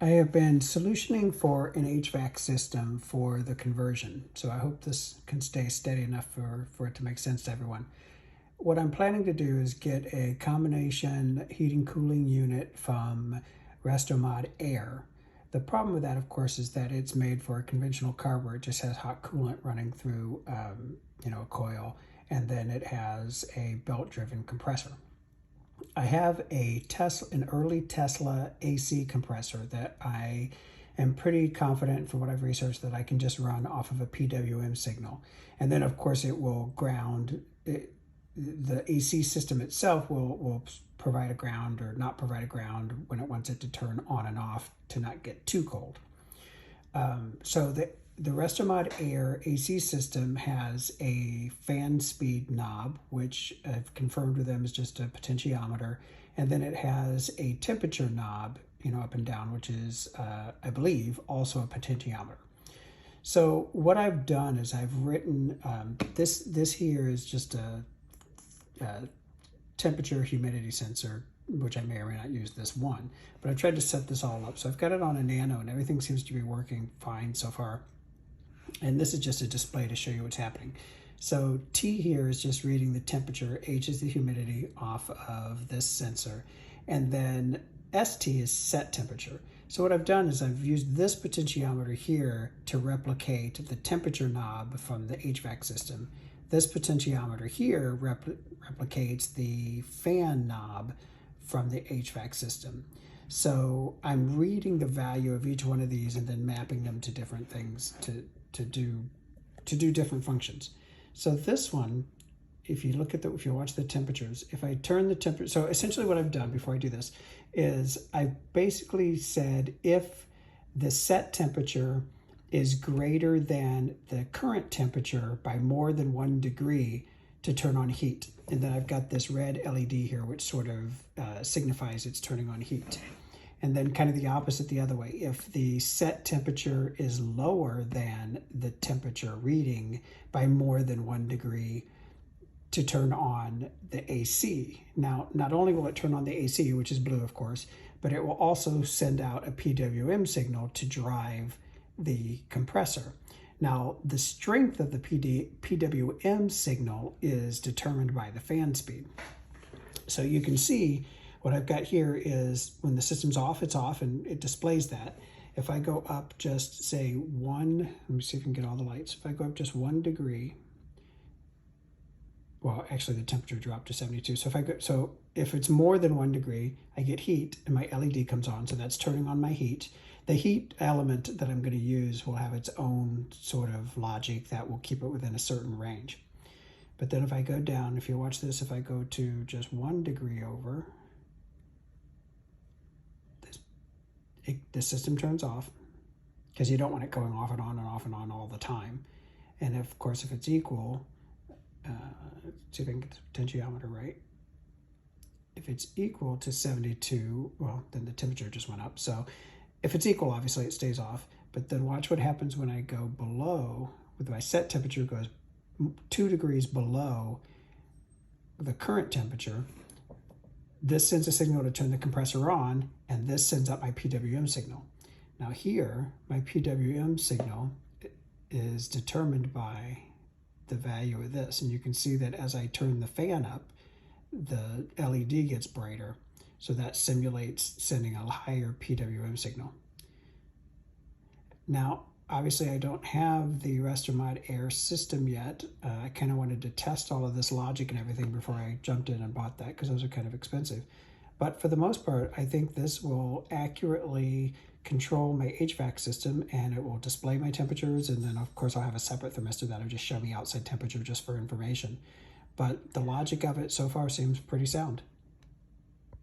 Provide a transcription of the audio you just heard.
I have been solutioning for an HVAC system for the conversion, so I hope this can stay steady enough for it to make sense to everyone. What I'm planning to do is get a combination heating cooling unit from Restomod Air. The problem with that, of course, is that it's made for a conventional car where it just has hot coolant running through, a coil, and then it has a belt-driven compressor. I have an early Tesla AC compressor that I am pretty confident from what I've researched that I can just run off of a PWM signal. And then of course it will the AC system itself will provide a ground or not provide a ground when it wants it to turn on and off to not get too cold. So the Restomod Air AC system has a fan speed knob, which I've confirmed with them is just a potentiometer, and then it has a temperature knob, up and down, which is, I believe, also a potentiometer. So what I've done is I've written this here is just a temperature humidity sensor, which I may or may not use this one, but I've tried to set this all up. So I've got it on a Nano and everything seems to be working fine so far. And this is just a display to show you what's happening. So T here is just reading the temperature, H is the humidity off of this sensor, and then ST is set temperature. So what I've done is I've used this potentiometer here to replicate the temperature knob from the HVAC system. This potentiometer here replicates the fan knob from the HVAC system. So I'm reading the value of each one of these and then mapping them to different things to do different functions. So this one, if you watch the temperatures, if I turn the temperature, so essentially what I've done before I do this is I've basically said if the set temperature is greater than the current temperature by more than 1 degree to turn on heat. And then I've got this red LED here, which sort of signifies it's turning on heat. And then kind of the opposite the other way. If the set temperature is lower than the temperature reading by more than 1 degree to turn on the AC. Now, not only will it turn on the AC, which is blue, of course, but it will also send out a PWM signal to drive the compressor. Now, the strength of the PWM signal is determined by the fan speed. So you can see what I've got here is when the system's off, it's off and it displays that. If I go up just say let me see if I can get all the lights. If I go up just 1 degree, well, actually the temperature dropped to 72. So if it's more than 1 degree, I get heat and my LED comes on. So that's turning on my heat. The heat element that I'm going to use will have its own sort of logic that will keep it within a certain range. But then if I go down, if you watch this, if I go to just 1 degree over, the system turns off because you don't want it going off and on and off and on all the time. And of course, if it's equal, let's see if I can get the potentiometer right. If it's equal to 72, well, then the temperature just went up. So if it's equal, obviously it stays off. But then watch what happens when I go below, with my set temperature goes 2 degrees below the current temperature. This sends a signal to turn the compressor on, and this sends up my PWM signal. Now here, my PWM signal is determined by the value of this. And you can see that as I turn the fan up, the LED gets brighter. So that simulates sending a higher PWM signal. Now, obviously I don't have the Restomod Air system yet. I kind of wanted to test all of this logic and everything before I jumped in and bought that because those are kind of expensive. But for the most part, I think this will accurately control my HVAC system and it will display my temperatures. And then of course I'll have a separate thermistor that'll just show me outside temperature just for information. But the logic of it so far seems pretty sound.